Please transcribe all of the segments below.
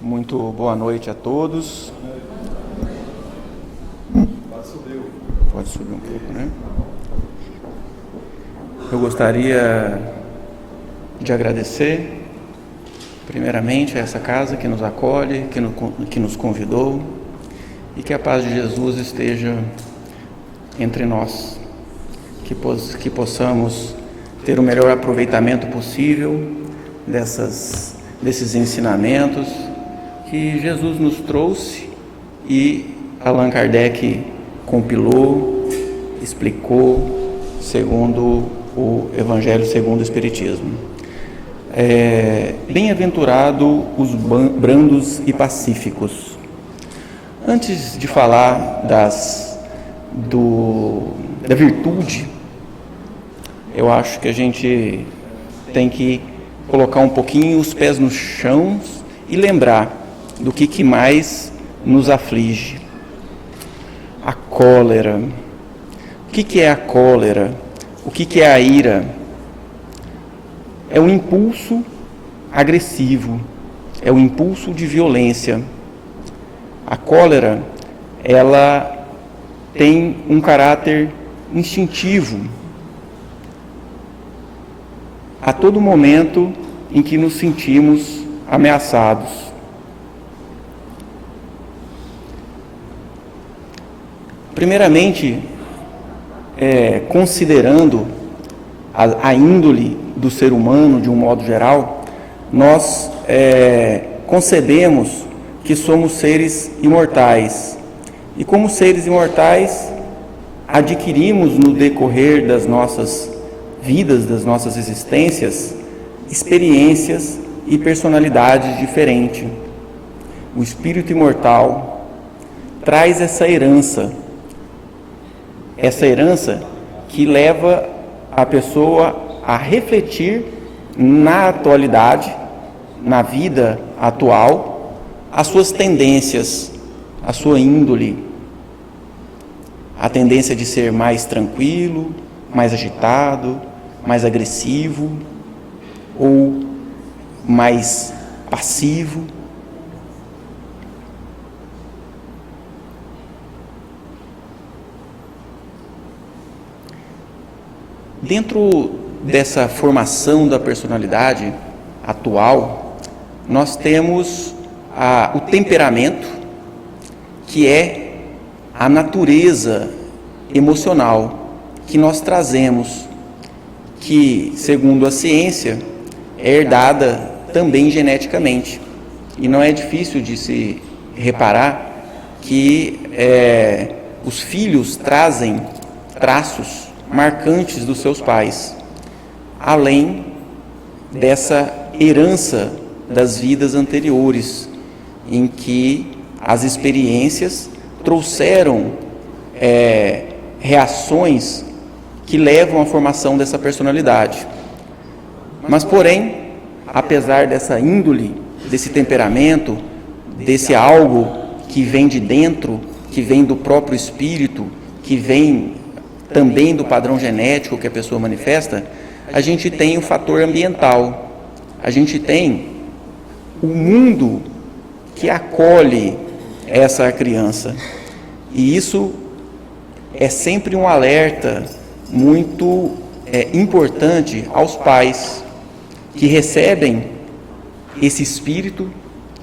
Muito boa noite a todos. Pode subir um pouco, né? Eu gostaria de agradecer, primeiramente, a essa casa que nos acolhe, que nos convidou, e que a paz de Jesus esteja entre nós, que possamos ter o melhor aproveitamento possível desses ensinamentos que Jesus nos trouxe e Allan Kardec compilou, explicou segundo o Evangelho segundo o Espiritismo. Bem-aventurado os brandos e pacíficos. Antes de falar da virtude, eu acho que a gente tem que colocar um pouquinho os pés no chão e lembrar do que mais nos aflige. A cólera. O que é a cólera? O que é a ira? É um impulso agressivo, é um impulso de violência. A cólera, ela tem um caráter instintivo. A todo momento em que nos sentimos ameaçados. Primeiramente, considerando a índole do ser humano de um modo geral, nós concebemos que somos seres imortais. E como seres imortais, adquirimos no decorrer das nossas vidas, das nossas existências, experiências e personalidades diferentes. O espírito imortal traz essa herança que leva a pessoa a refletir na atualidade, na vida atual, as suas tendências, a sua índole, a tendência de ser mais tranquilo, mais agitado, mais agressivo ou mais passivo. Dentro dessa formação da personalidade atual, nós temos o temperamento, que é a natureza emocional que nós trazemos, que, segundo a ciência, é herdada também geneticamente. E não é difícil de se reparar que os filhos trazem traços marcantes dos seus pais, além dessa herança das vidas anteriores, em que as experiências trouxeram reações que levam à formação dessa personalidade. Mas, porém, apesar dessa índole, desse temperamento, desse algo que vem de dentro, que vem do próprio espírito, que vem também do padrão genético que a pessoa manifesta, a gente tem o fator ambiental, a gente tem o mundo que acolhe essa criança. E isso é sempre um alerta muito importante aos pais que recebem esse espírito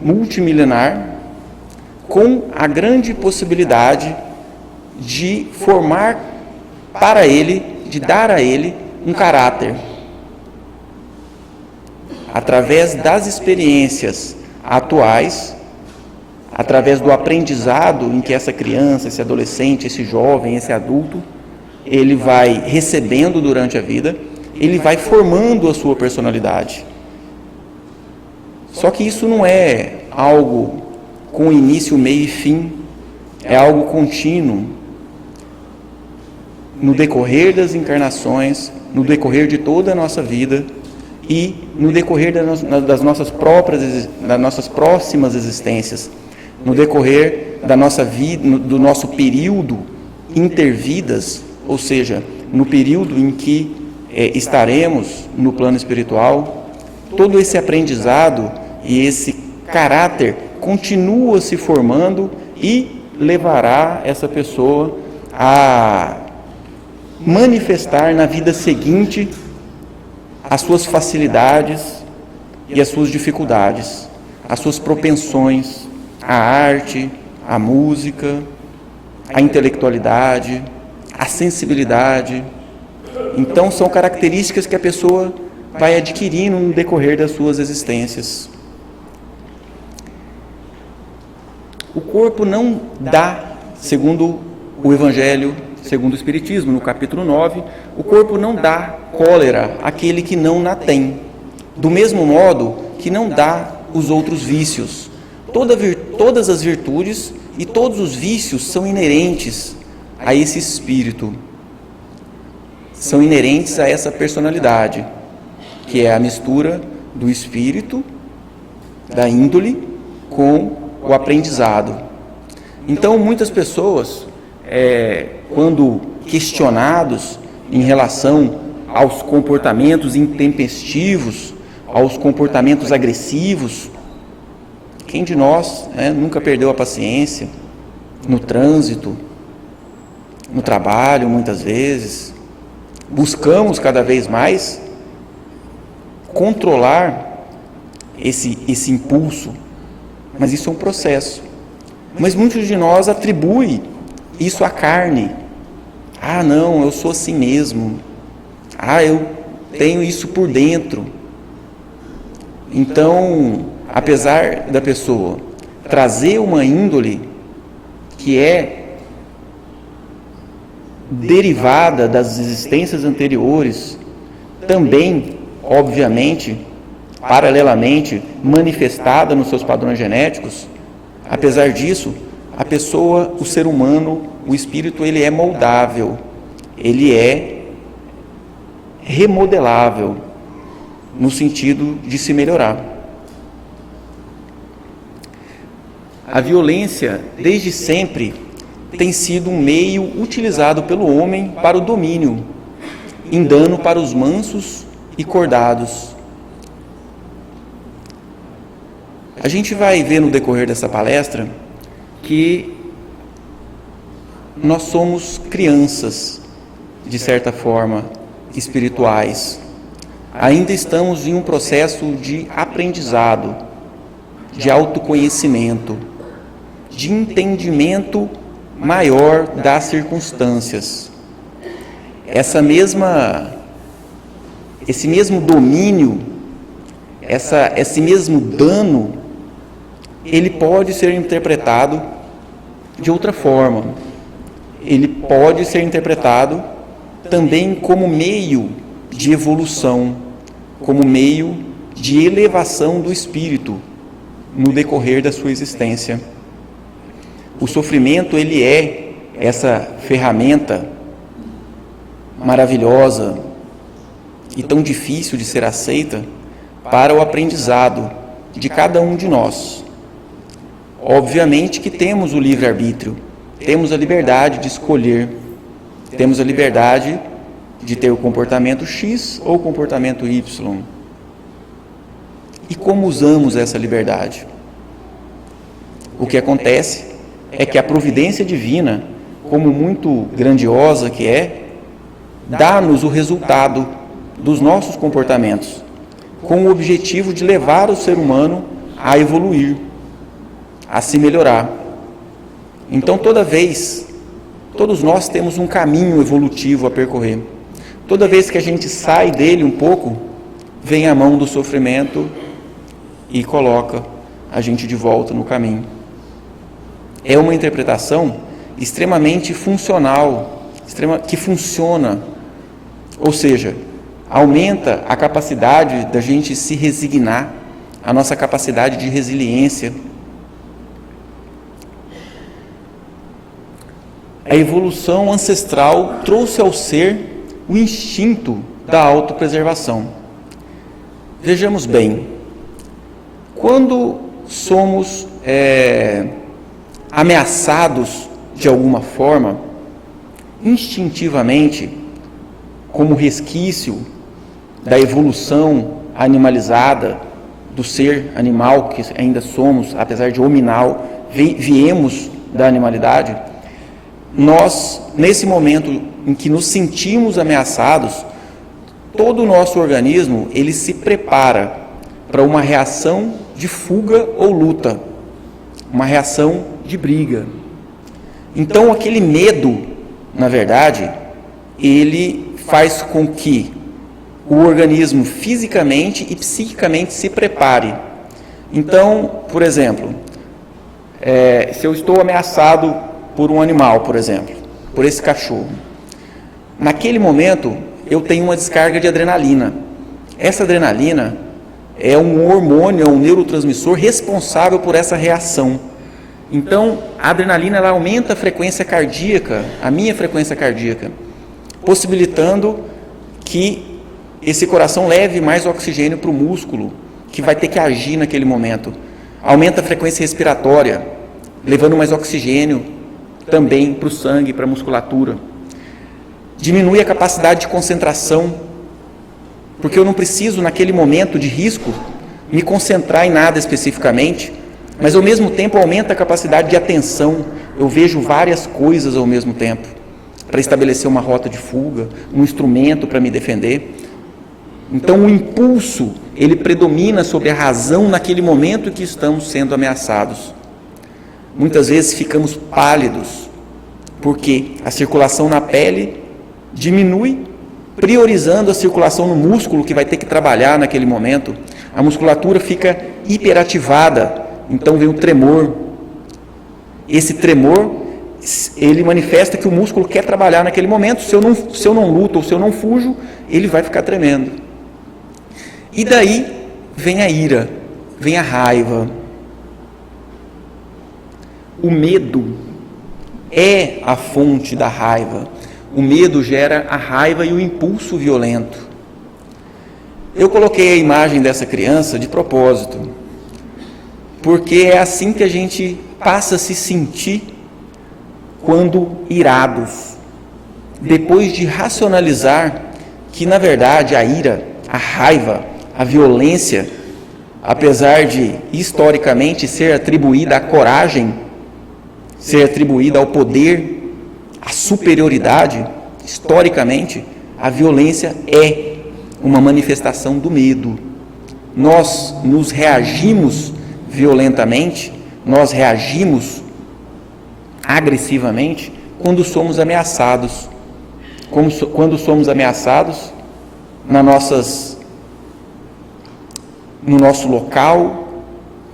multimilenar com a grande possibilidade de formar para ele, de dar a ele um caráter. Através das experiências atuais, através do aprendizado em que essa criança, esse adolescente, esse jovem, esse adulto, ele vai recebendo durante a vida, ele vai formando a sua personalidade. Só que isso não é algo com início, meio e fim, é algo contínuo. No decorrer das encarnações, no decorrer de toda a nossa vida e no decorrer das nossas próximas existências, no decorrer da nossa vida, do nosso período intervidas, ou seja, no período em que estaremos no plano espiritual, todo esse aprendizado e esse caráter continua se formando e levará essa pessoa a manifestar na vida seguinte as suas facilidades e as suas dificuldades, as suas propensões, a arte, a música, a intelectualidade, a sensibilidade. Então, são características que a pessoa vai adquirindo no decorrer das suas existências. O corpo não dá, segundo o Evangelho, segundo o Espiritismo, no capítulo 9, o corpo não dá cólera àquele que não a tem, do mesmo modo que não dá os outros vícios. Todas as virtudes e todos os vícios são inerentes a esse espírito, são inerentes a essa personalidade, que é a mistura do espírito, da índole, com o aprendizado. Então, muitas pessoas, quando questionados em relação aos comportamentos intempestivos, aos comportamentos agressivos, quem de nós nunca perdeu a paciência no trânsito, no trabalho, muitas vezes? Buscamos cada vez mais controlar esse impulso, mas isso é um processo. Mas muitos de nós atribuem isso à carne. Ah, não, eu sou assim mesmo. Ah, eu tenho isso por dentro. Então, apesar da pessoa trazer uma índole que é derivada das existências anteriores, também, obviamente, paralelamente, manifestada nos seus padrões genéticos, apesar disso, a pessoa, o ser humano, o espírito, ele é moldável, ele é remodelável, no sentido de se melhorar. A violência, desde sempre, tem sido um meio utilizado pelo homem para o domínio, em dano para os mansos e cordados. A gente vai ver no decorrer dessa palestra que nós somos crianças, de certa forma, espirituais. Ainda estamos em um processo de aprendizado, de autoconhecimento, de entendimento maior das circunstâncias. Esse mesmo domínio, esse mesmo dano, ele pode ser interpretado de outra forma. Ele pode ser interpretado também como meio de evolução, como meio de elevação do espírito no decorrer da sua existência. O sofrimento, ele é essa ferramenta maravilhosa e tão difícil de ser aceita para o aprendizado de cada um de nós. Obviamente que temos o livre-arbítrio, temos a liberdade de escolher, temos a liberdade de ter o comportamento X ou o comportamento Y. E como usamos essa liberdade? O que acontece é que a providência divina, como muito grandiosa que é, dá-nos o resultado dos nossos comportamentos, com o objetivo de levar o ser humano a evoluir, a se melhorar. Então, todos nós temos um caminho evolutivo a percorrer. Toda vez que a gente sai dele um pouco, vem a mão do sofrimento e coloca a gente de volta no caminho. É uma interpretação extremamente funcional, que funciona, ou seja, aumenta a capacidade da gente se resignar, a nossa capacidade de resiliência. A evolução ancestral trouxe ao ser o instinto da autopreservação. Vejamos bem, quando somos ameaçados de alguma forma, instintivamente, como resquício da evolução animalizada do ser animal que ainda somos, apesar de hominal, viemos da animalidade, nós, nesse momento em que nos sentimos ameaçados, todo o nosso organismo, ele se prepara para uma reação de fuga ou luta, uma reação de briga. Então, aquele medo, na verdade, ele faz com que o organismo fisicamente e psiquicamente se prepare. Então, por exemplo, se eu estou ameaçado por um animal, por exemplo, por esse cachorro, naquele momento eu tenho uma descarga de adrenalina. Essa adrenalina é um hormônio, é um neurotransmissor responsável por essa reação. Então, a adrenalina ela aumenta a frequência cardíaca, a minha frequência cardíaca, possibilitando que esse coração leve mais oxigênio para o músculo, que vai ter que agir naquele momento. Aumenta a frequência respiratória, levando mais oxigênio também para o sangue, para a musculatura. Diminui a capacidade de concentração, porque eu não preciso, naquele momento de risco, me concentrar em nada especificamente, mas ao mesmo tempo aumenta a capacidade de atenção. Eu vejo várias coisas ao mesmo tempo, para estabelecer uma rota de fuga, um instrumento para me defender. Então o impulso, ele predomina sobre a razão naquele momento em que estamos sendo ameaçados. Muitas vezes ficamos pálidos, porque a circulação na pele diminui, priorizando a circulação no músculo que vai ter que trabalhar naquele momento. A musculatura fica hiperativada, então vem o tremor. Esse tremor, ele manifesta que o músculo quer trabalhar naquele momento. Se eu não luto ou se eu não fujo, ele vai ficar tremendo. E daí vem a ira, vem a raiva. O medo é a fonte da raiva. O medo gera a raiva e o impulso violento. Eu coloquei a imagem dessa criança de propósito, porque é assim que a gente passa a se sentir quando irados, depois de racionalizar que, na verdade, a ira, a raiva, a violência, apesar de historicamente ser atribuída à coragem, ser atribuída ao poder, à superioridade, historicamente, a violência é uma manifestação do medo. Nós nos reagimos violentamente, nós reagimos agressivamente quando somos ameaçados. Quando somos ameaçados no nosso local,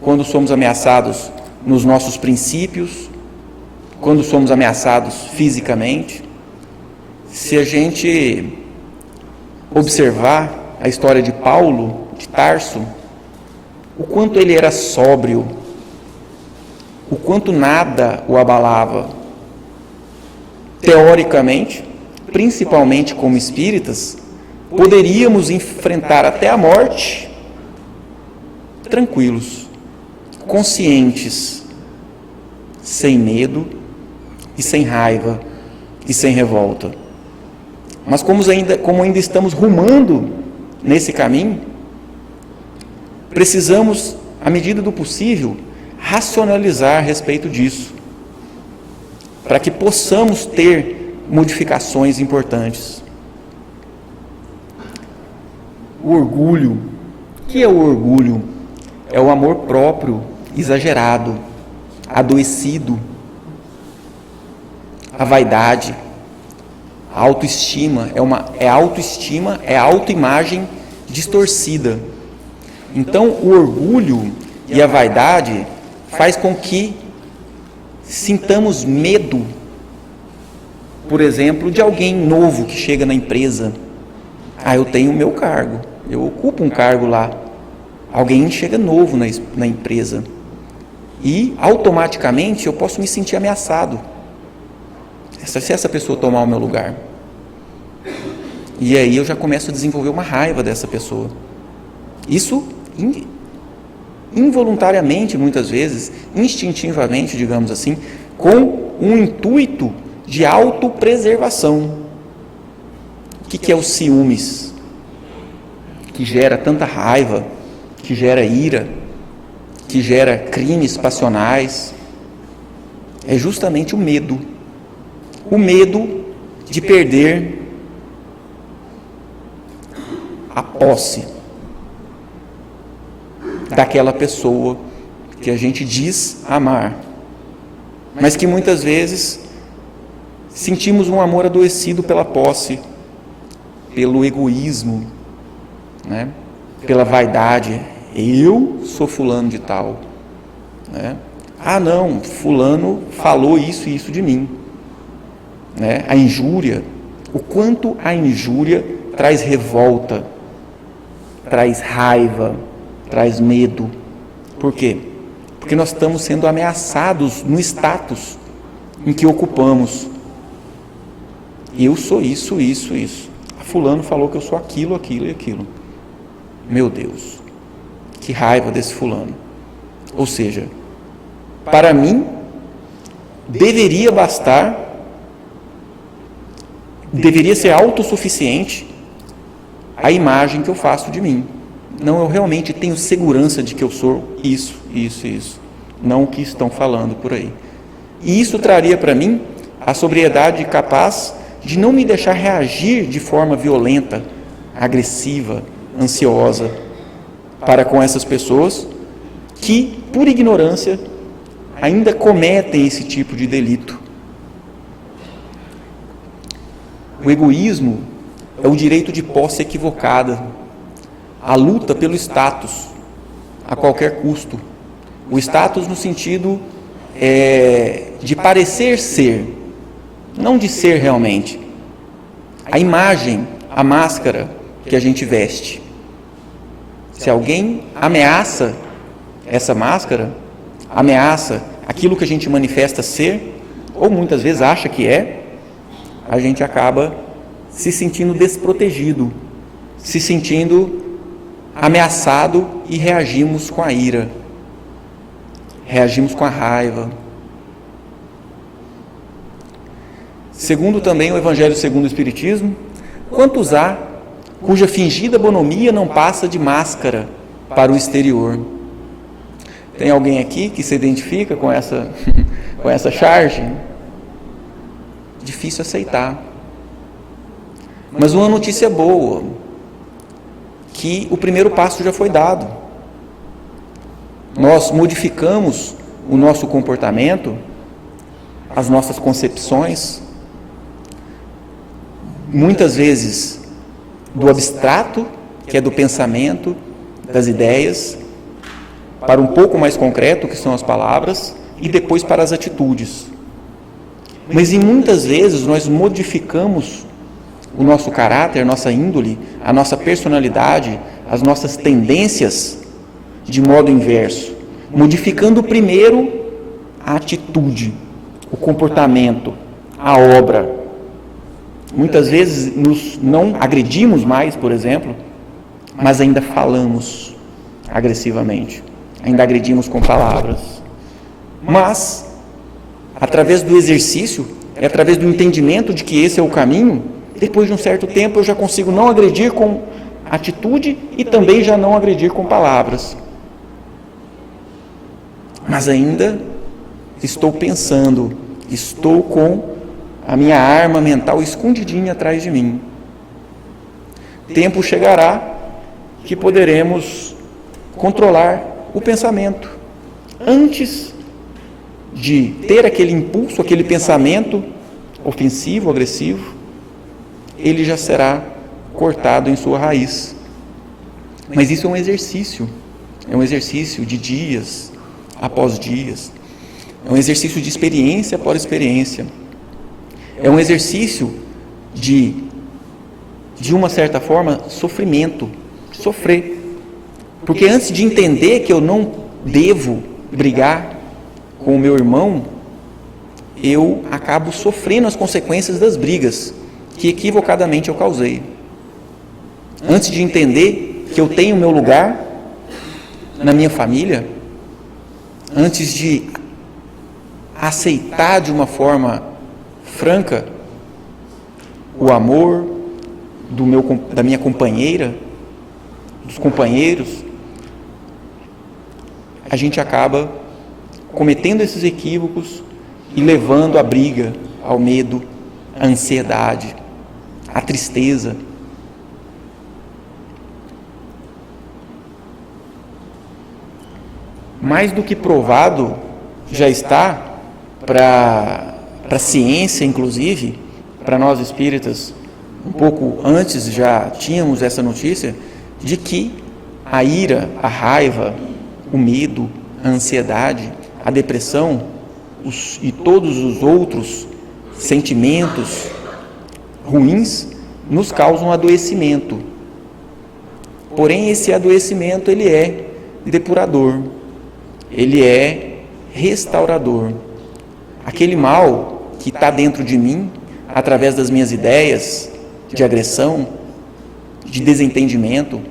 quando somos ameaçados nos nossos princípios, quando somos ameaçados fisicamente. Se a gente observar a história de Paulo, de Tarso, o quanto ele era sóbrio, o quanto nada o abalava. Teoricamente, principalmente como espíritas, poderíamos enfrentar até a morte tranquilos, conscientes, sem medo e sem raiva e sem revolta. Mas como ainda estamos rumando nesse caminho, precisamos, à medida do possível, racionalizar a respeito disso, para que possamos ter modificações importantes. O orgulho. O que é o orgulho? É o amor próprio exagerado, adoecido, a vaidade, a autoestima, é autoimagem distorcida. Então, o orgulho e a vaidade faz com que sintamos medo, por exemplo, de alguém novo que chega na empresa. Eu tenho o meu cargo, eu ocupo um cargo lá. Alguém chega novo na empresa e automaticamente eu posso me sentir ameaçado se essa pessoa tomar o meu lugar. E aí eu já começo a desenvolver uma raiva dessa pessoa. Isso involuntariamente, muitas vezes, instintivamente, digamos assim, com um intuito de autopreservação. O que é o ciúmes? Que gera tanta raiva, que que gera ira, que gera crimes passionais, é justamente o medo. O medo de perder a posse daquela pessoa que a gente diz amar, mas que muitas vezes sentimos um amor adoecido pela posse, pelo egoísmo, né? Pela vaidade. Eu sou fulano de tal, né? Ah, não, fulano falou isso e isso de mim, né? A injúria, o quanto a injúria traz revolta, traz raiva, traz medo. Por quê? Porque nós estamos sendo ameaçados no status em que ocupamos. Eu sou isso, isso, isso. A fulano falou que eu sou aquilo, aquilo e aquilo. Meu Deus, que raiva desse fulano. Ou seja, para mim, deveria bastar, deveria ser autossuficiente a imagem que eu faço de mim. Não, eu realmente tenho segurança de que eu sou isso, isso, isso. Não o que estão falando por aí. E isso traria para mim a sobriedade capaz de não me deixar reagir de forma violenta, agressiva, ansiosa para com essas pessoas que, por ignorância, ainda cometem esse tipo de delito. O egoísmo é o direito de posse equivocada, a luta pelo status a qualquer custo. O status no sentido de parecer ser, não de ser realmente. A imagem, a máscara que a gente veste. Se alguém ameaça essa máscara, ameaça aquilo que a gente manifesta ser, ou muitas vezes acha que é, a gente acaba se sentindo desprotegido, se sentindo ameaçado e reagimos com a ira, reagimos com a raiva. Segundo também o Evangelho segundo o Espiritismo, quantos há cuja fingida bonomia não passa de máscara para o exterior? Tem alguém aqui que se identifica com essa charge? Difícil aceitar. Mas uma notícia boa, que o primeiro passo já foi dado. Nós modificamos o nosso comportamento, as nossas concepções, muitas vezes do abstrato, que é do pensamento, das ideias, para um pouco mais concreto, que são as palavras, e depois para as atitudes. Mas muitas vezes nós modificamos o nosso caráter, a nossa índole, a nossa personalidade, as nossas tendências de modo inverso, modificando primeiro a atitude, o comportamento, a obra. Muitas vezes nos não agredimos mais, por exemplo, mas ainda falamos agressivamente, ainda agredimos com palavras. Mas, através do exercício, através do entendimento de que esse é o caminho, depois de um certo tempo eu já consigo não agredir com atitude e também já não agredir com palavras. Mas ainda estou pensando, estou com a minha arma mental escondidinha atrás de mim. Tempo chegará que poderemos controlar o pensamento. Antes de ter aquele impulso, aquele pensamento ofensivo, agressivo, ele já será cortado em sua raiz. Mas isso é um exercício de dias após dias, é um exercício de experiência após experiência, é um exercício de uma certa forma, sofrimento, sofrer. Porque antes de entender que eu não devo brigar com o meu irmão, eu acabo sofrendo as consequências das brigas que equivocadamente eu causei. Antes de entender que eu tenho meu lugar na minha família, antes de aceitar de uma forma franca o amor da minha companheira, dos companheiros, a gente acaba cometendo esses equívocos e levando à briga, ao medo, à ansiedade, à tristeza. Mais do que provado, já está para a ciência, inclusive, para nós espíritas, um pouco antes já tínhamos essa notícia, de que a ira, a raiva, o medo, a ansiedade, a depressão e todos os outros sentimentos ruins nos causam adoecimento. Porém, esse adoecimento ele é depurador, ele é restaurador. Aquele mal que está dentro de mim, através das minhas ideias de agressão, de desentendimento,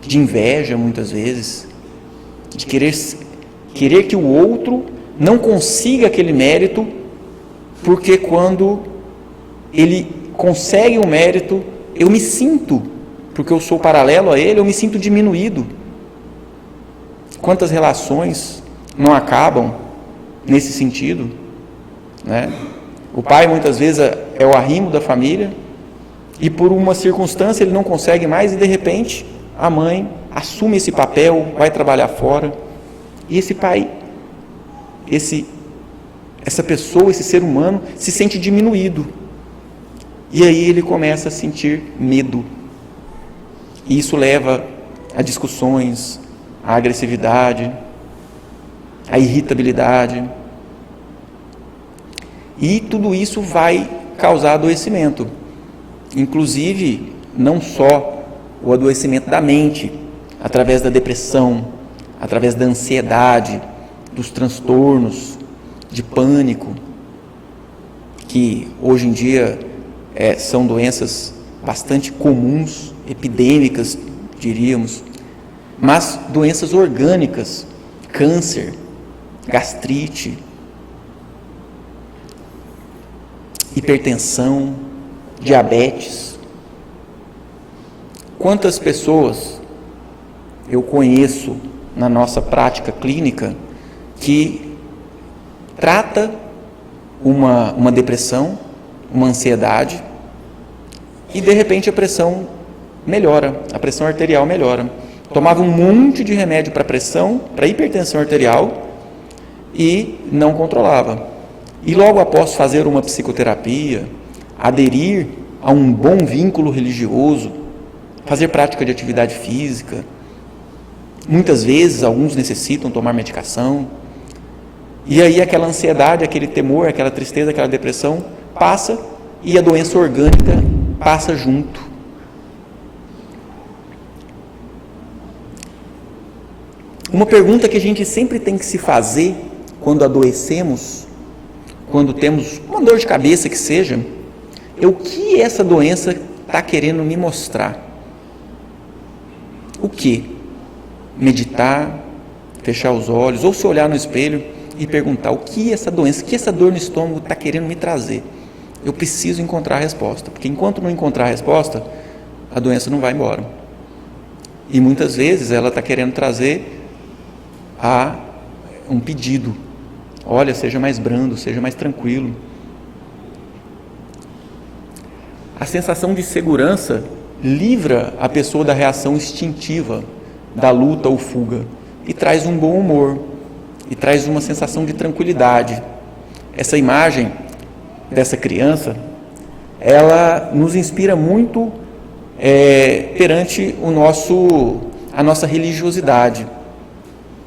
de inveja muitas vezes, de querer que o outro não consiga aquele mérito, porque quando ele consegue um mérito, eu me sinto, porque eu sou paralelo a ele, eu me sinto diminuído. Quantas relações não acabam nesse sentido, né? O pai muitas vezes é o arrimo da família e por uma circunstância ele não consegue mais e de repente a mãe assume esse papel, vai trabalhar fora e esse pai, essa pessoa, esse ser humano se sente diminuído e aí ele começa a sentir medo e isso leva a discussões, a agressividade, a irritabilidade. E tudo isso vai causar adoecimento. Inclusive, não só o adoecimento da mente, através da depressão, através da ansiedade, dos transtornos, de pânico, que hoje em dia são doenças bastante comuns, epidêmicas, diríamos, mas doenças orgânicas, câncer, gastrite, hipertensão, diabetes. Quantas pessoas eu conheço na nossa prática clínica que trata uma depressão, uma ansiedade e de repente a pressão melhora, a pressão arterial melhora. Tomava um monte de remédio para pressão, para hipertensão arterial e não controlava. E logo após fazer uma psicoterapia, aderir a um bom vínculo religioso, fazer prática de atividade física, muitas vezes alguns necessitam tomar medicação, e aí aquela ansiedade, aquele temor, aquela tristeza, aquela depressão passa e a doença orgânica passa junto. Uma pergunta que a gente sempre tem que se fazer quando adoecemos, quando temos uma dor de cabeça que seja, é o que essa doença está querendo me mostrar. O que? Meditar, fechar os olhos, ou se olhar no espelho e perguntar o que essa doença, o que essa dor no estômago está querendo me trazer. Eu preciso encontrar a resposta, porque enquanto não encontrar a resposta, a doença não vai embora. E muitas vezes ela está querendo trazer um pedido. Olha, seja mais brando, seja mais tranquilo. A sensação de segurança livra a pessoa da reação instintiva, da luta ou fuga, e traz um bom humor, e traz uma sensação de tranquilidade. Essa imagem dessa criança, ela nos inspira muito perante a nossa religiosidade,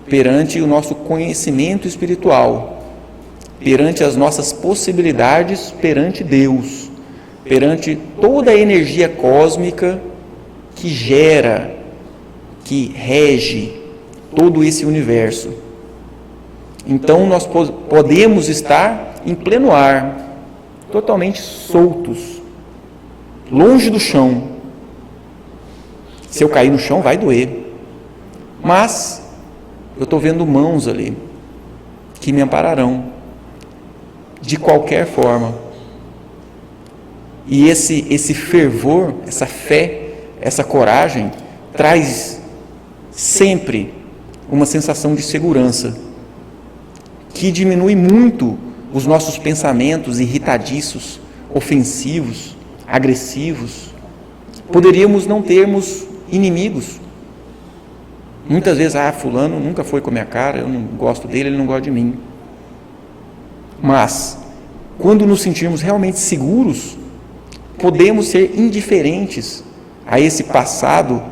perante o nosso conhecimento espiritual, perante as nossas possibilidades perante Deus, perante toda a energia cósmica que gera, que rege todo esse universo. Então nós podemos estar em pleno ar, totalmente soltos, longe do chão. Se eu cair no chão vai doer, mas eu estou vendo mãos ali que me ampararão de qualquer forma. E esse fervor, essa fé, essa coragem traz sempre uma sensação de segurança, que diminui muito os nossos pensamentos irritadiços, ofensivos, agressivos. Poderíamos não termos inimigos. Muitas vezes, fulano nunca foi com a minha cara, eu não gosto dele, ele não gosta de mim. Mas, quando nos sentirmos realmente seguros, podemos ser indiferentes a esse passado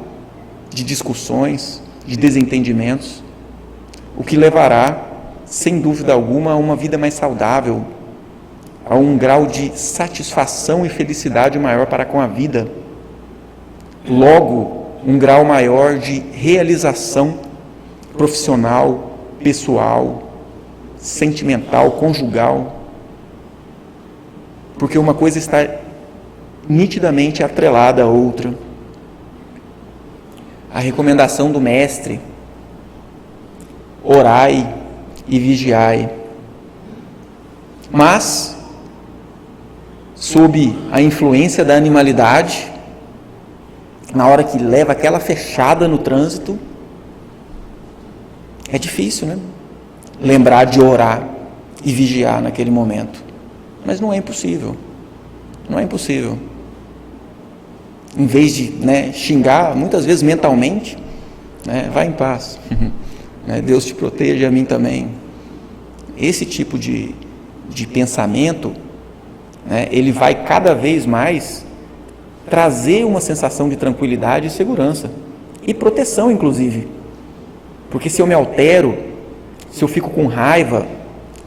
de discussões, de desentendimentos, o que levará, sem dúvida alguma, a uma vida mais saudável, a um grau de satisfação e felicidade maior para com a vida. Logo, um grau maior de realização profissional, pessoal, sentimental, conjugal. Porque uma coisa está nitidamente atrelada à outra. A recomendação do Mestre: orai e vigiai. Mas, sob a influência da animalidade, na hora que leva aquela fechada no trânsito, é difícil, né? Lembrar de orar e vigiar naquele momento. Mas não é impossível. Não é impossível. Em vez de xingar, muitas vezes mentalmente, vai em paz. Deus te proteja, a mim também. Esse tipo de pensamento, ele vai cada vez mais trazer uma sensação de tranquilidade e segurança. E proteção, inclusive. Porque se eu me altero, se eu fico com raiva,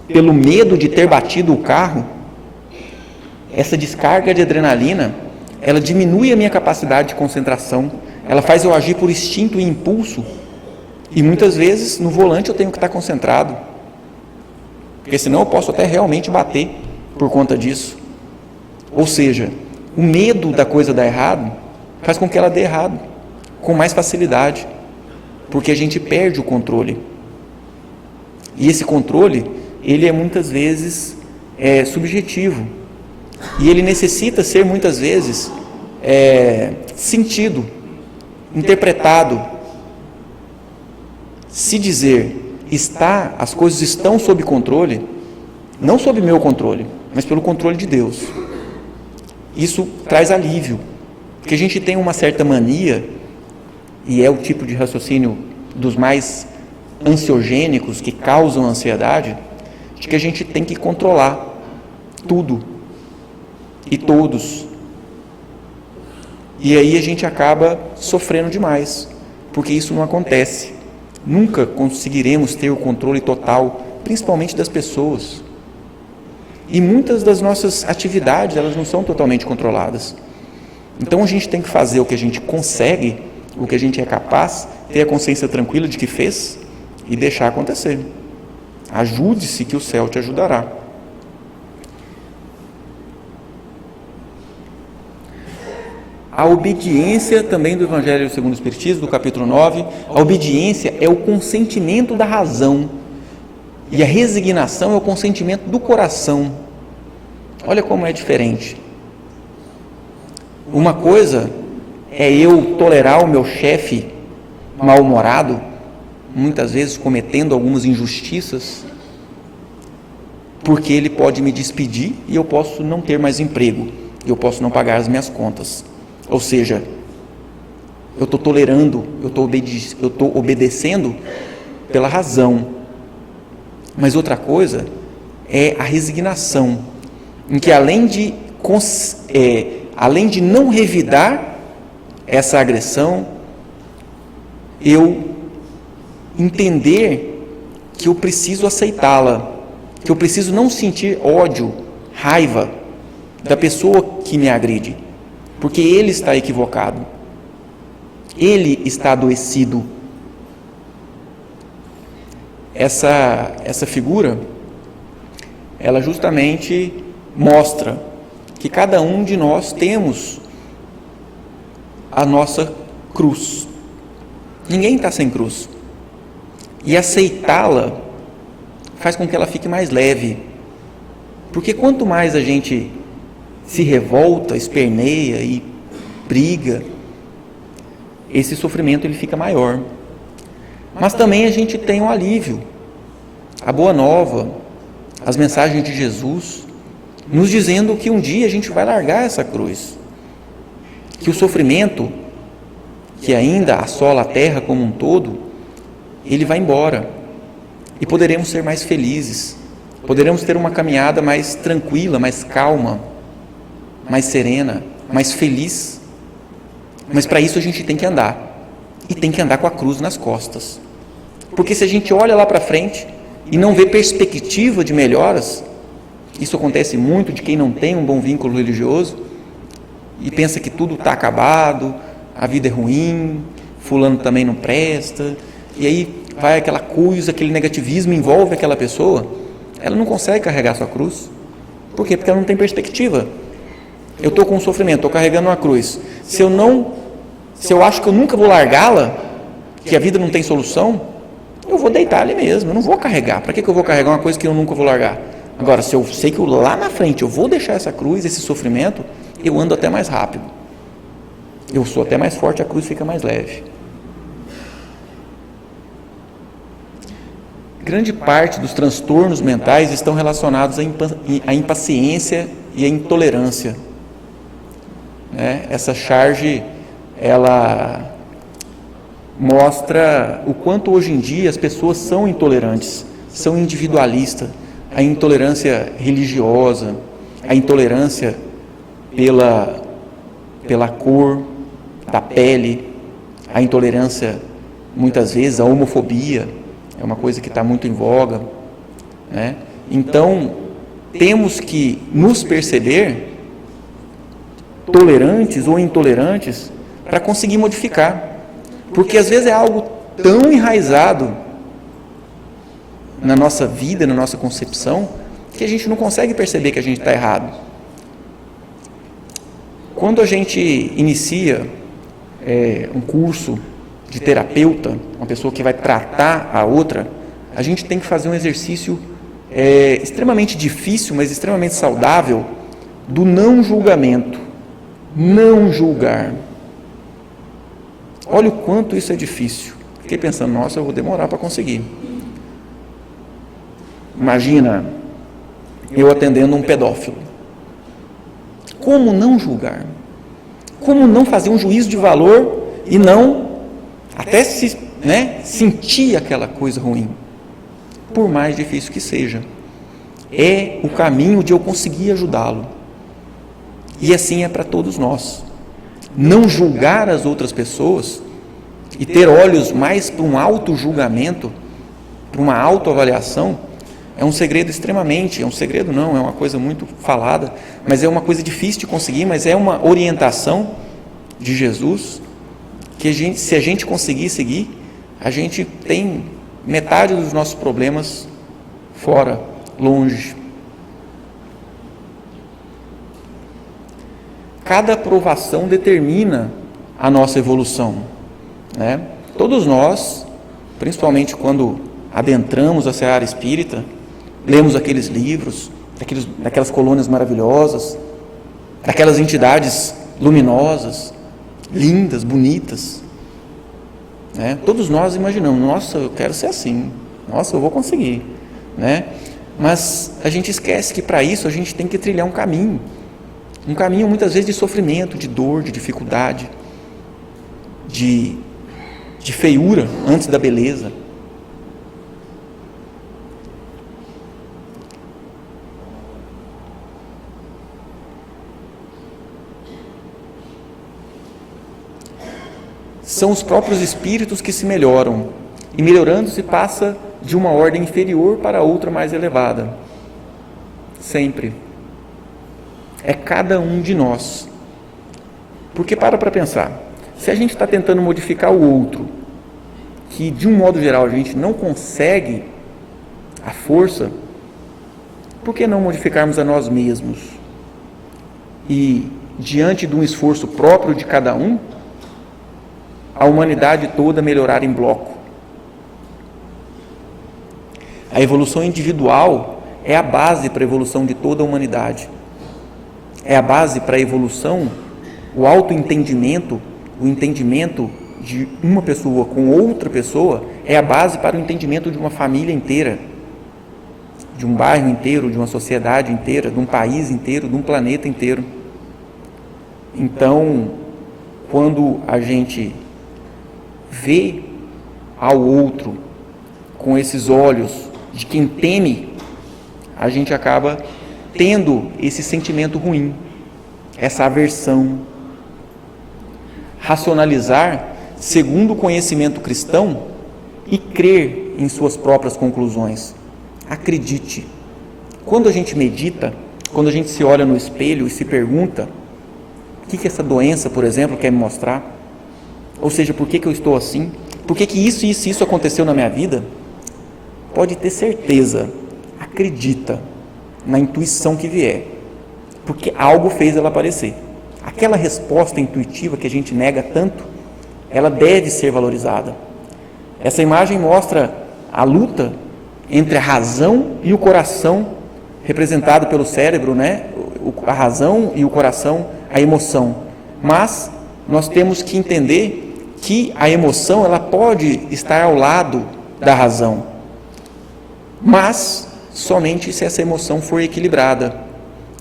pelo medo de ter batido o carro, essa descarga de adrenalina, ela diminui a minha capacidade de concentração, ela faz eu agir por instinto e impulso, e muitas vezes no volante eu tenho que estar concentrado, porque senão eu posso até realmente bater por conta disso. Ou seja, o medo da coisa dar errado faz com que ela dê errado, com mais facilidade, porque a gente perde o controle. E esse controle, ele é muitas vezes subjetivo, e ele necessita ser muitas vezes sentido, interpretado. Se dizer as coisas estão sob controle, não sob meu controle, mas pelo controle de Deus, isso traz alívio, porque a gente tem uma certa mania, e é o tipo de raciocínio dos mais ansiogênicos, que causam ansiedade, de que a gente tem que controlar tudo e todos. E aí a gente acaba sofrendo demais, porque isso não acontece. Nunca conseguiremos ter o controle total, principalmente das pessoas. E muitas das nossas atividades, elas não são totalmente controladas. Então a gente tem que fazer o que a gente consegue, o que a gente é capaz, ter a consciência tranquila de que fez e deixar acontecer. Ajude-se que o céu te ajudará. A obediência também do Evangelho segundo o Espiritismo, do capítulo 9, a obediência é o consentimento da razão e a resignação é o consentimento do coração. Olha como é diferente. Uma coisa é eu tolerar o meu chefe mal-humorado, muitas vezes cometendo algumas injustiças, porque ele pode me despedir e eu posso não ter mais emprego, eu posso não pagar as minhas contas. Ou seja, eu estou tolerando, eu estou obedecendo pela razão. Mas outra coisa é a resignação, em que além de não revidar essa agressão, eu entender que eu preciso aceitá-la, que eu preciso não sentir ódio, raiva da pessoa que me agride, porque ele está equivocado, ele está adoecido. Essa figura, ela justamente mostra que cada um de nós temos a nossa cruz. Ninguém está sem cruz. E aceitá-la faz com que ela fique mais leve. Porque quanto mais a gente se revolta, esperneia e briga, esse sofrimento ele fica maior. Mas também a gente tem o alívio, a boa nova, as mensagens de Jesus, nos dizendo que um dia a gente vai largar essa cruz, que o sofrimento que ainda assola a terra como um todo, ele vai embora, e poderemos ser mais felizes, poderemos ter uma caminhada mais tranquila, mais calma, mais serena, mais feliz. Mas para isso a gente tem que andar, e tem que andar com a cruz nas costas, porque se a gente olha lá para frente e não vê perspectiva de melhoras, isso acontece muito de quem não tem um bom vínculo religioso e pensa que tudo está acabado, a vida é ruim, fulano também não presta, e aí vai aquela coisa, aquele negativismo envolve aquela pessoa, ela não consegue carregar sua cruz. Por quê? Porque ela não tem perspectiva. Eu estou com um sofrimento, estou carregando uma cruz, se eu acho que eu nunca vou largá-la, que a vida não tem solução, eu vou deitar ali mesmo, eu não vou carregar. Para que eu vou carregar uma coisa que eu nunca vou largar? Agora, se eu sei que lá na frente eu vou deixar essa cruz, esse sofrimento, eu ando até mais rápido, eu sou até mais forte, a cruz fica mais leve. Grande parte dos transtornos mentais estão relacionados à impaciência e à intolerância. Essa charge, ela mostra o quanto hoje em dia as pessoas são intolerantes, são individualistas, a intolerância religiosa, a intolerância pela cor da pele, a intolerância, muitas vezes, a homofobia, é uma coisa que está muito em voga, né? Então, temos que nos perceber tolerantes ou intolerantes para conseguir modificar, porque às vezes é algo tão enraizado na nossa vida, na nossa concepção, que a gente não consegue perceber que a gente está errado. Quando a gente inicia um curso de terapeuta, uma pessoa que vai tratar a outra, a gente tem que fazer um exercício extremamente difícil, mas extremamente saudável, do não julgamento. Não julgar. Olha o quanto isso é difícil. Fiquei pensando, nossa, eu vou demorar para conseguir. Imagina eu atendendo um pedófilo. Como não julgar? Como não fazer um juízo de valor e não até sentir aquela coisa ruim? Por mais difícil que seja, é o caminho de eu conseguir ajudá-lo. E assim é para todos nós. Não julgar as outras pessoas e ter olhos mais para um auto-julgamento, para uma autoavaliação, é um segredo é um segredo não, é uma coisa muito falada, mas é uma coisa difícil de conseguir, mas é uma orientação de Jesus, que se a gente conseguir seguir, a gente tem metade dos nossos problemas fora, longe. Cada provação determina a nossa evolução, né? Todos nós, principalmente quando adentramos a seara espírita, lemos aqueles livros, daquelas colônias maravilhosas, daquelas entidades luminosas, lindas, bonitas, né? Todos nós imaginamos, nossa, eu quero ser assim, nossa, eu vou conseguir, né? Mas a gente esquece que para isso a gente tem que trilhar um caminho muitas vezes de sofrimento, de dor, de dificuldade, de feiura antes da beleza. São os próprios espíritos que se melhoram, e melhorando se passa de uma ordem inferior para outra mais elevada. Sempre. É cada um de nós. Porque para pensar, se a gente está tentando modificar o outro, que de um modo geral a gente não consegue a força, por que não modificarmos a nós mesmos? E diante de um esforço próprio de cada um, a humanidade toda melhorar em bloco. A evolução individual é a base para a evolução de toda a humanidade. É a base para a evolução, o autoentendimento, o entendimento de uma pessoa com outra pessoa, é a base para o entendimento de uma família inteira, de um bairro inteiro, de uma sociedade inteira, de um país inteiro, de um planeta inteiro. Então, quando a gente vê ao outro com esses olhos de quem teme, a gente acaba tendo esse sentimento ruim, essa aversão. Racionalizar segundo o conhecimento cristão e crer em suas próprias conclusões. Acredite, quando a gente medita, quando a gente se olha no espelho e se pergunta o que essa doença, por exemplo, quer me mostrar, ou seja, por que eu estou assim, por que isso aconteceu na minha vida, pode ter certeza, acredita na intuição que vier, porque algo fez ela aparecer. Aquela resposta intuitiva que a gente nega tanto, ela deve ser valorizada. Essa imagem mostra a luta entre a razão e o coração, representado pelo cérebro, né? A razão e o coração, a emoção. Mas nós temos que entender que a emoção ela pode estar ao lado da razão, mas somente se essa emoção for equilibrada,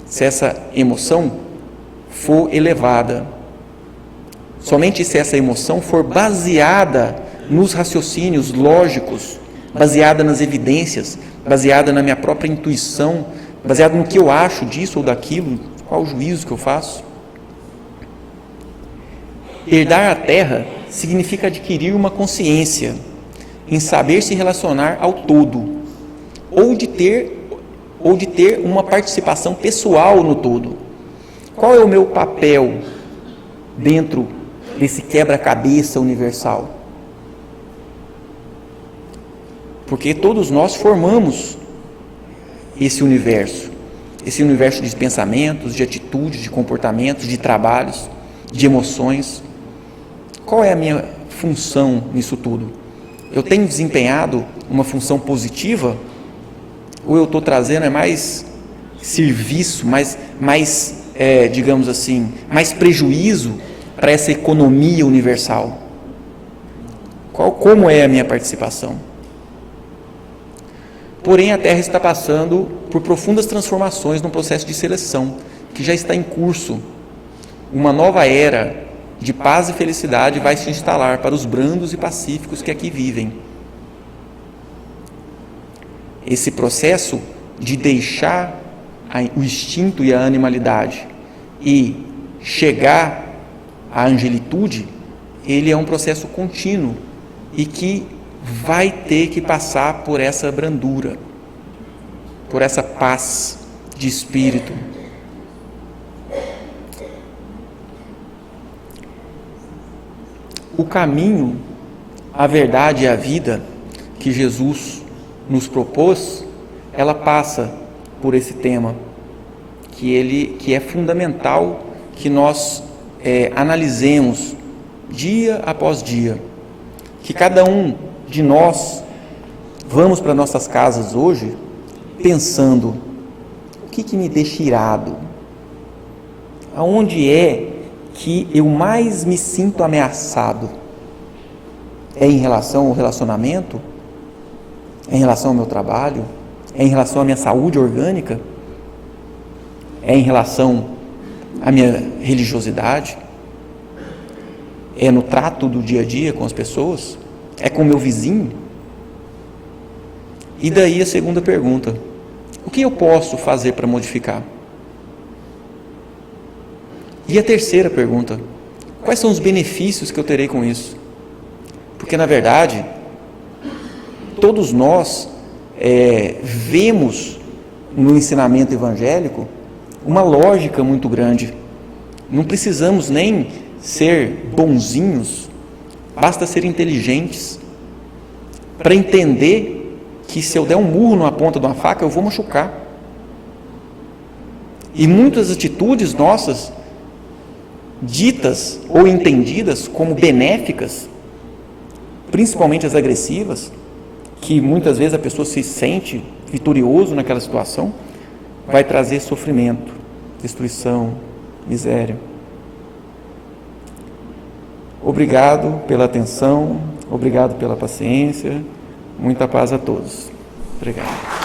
se essa emoção for elevada, somente se essa emoção for baseada nos raciocínios lógicos, baseada nas evidências, baseada na minha própria intuição, baseada no que eu acho disso ou daquilo, qual o juízo que eu faço. Herdar a terra significa adquirir uma consciência em saber se relacionar ao todo, ou de ter uma participação pessoal no todo. Qual é o meu papel dentro desse quebra-cabeça universal? Porque todos nós formamos esse universo de pensamentos, de atitudes, de comportamentos, de trabalhos, de emoções. Qual é a minha função nisso tudo? Eu tenho desempenhado uma função positiva? Ou eu estou trazendo mais serviço, digamos assim, mais prejuízo para essa economia universal? Como é a minha participação? Porém, a Terra está passando por profundas transformações no processo de seleção, que já está em curso. Uma nova era de paz e felicidade vai se instalar para os brandos e pacíficos que aqui vivem. Esse processo de deixar o instinto e a animalidade e chegar à angelitude, ele é um processo contínuo e que vai ter que passar por essa brandura, por essa paz de espírito. O caminho, a verdade e a vida que Jesus nos propôs, ela passa por esse tema, que é fundamental que nós analisemos dia após dia, que cada um de nós vamos para nossas casas hoje pensando, o que me deixa irado? Aonde é que eu mais me sinto ameaçado? É em relação ao relacionamento? É em relação ao meu trabalho? É em relação à minha saúde orgânica? É em relação à minha religiosidade? É no trato do dia a dia com as pessoas? É com o meu vizinho? E daí a segunda pergunta: o que eu posso fazer para modificar? E a terceira pergunta: quais são os benefícios que eu terei com isso? Porque, na verdade, todos nós vemos no ensinamento evangélico uma lógica muito grande. Não precisamos nem ser bonzinhos, basta ser inteligentes para entender que se eu der um murro numa ponta de uma faca, eu vou machucar. E muitas atitudes nossas, ditas ou entendidas como benéficas, principalmente as agressivas, que muitas vezes a pessoa se sente vitorioso naquela situação, vai trazer sofrimento, destruição, miséria. Obrigado pela atenção, Obrigado pela paciência. Muita paz a todos. Obrigado.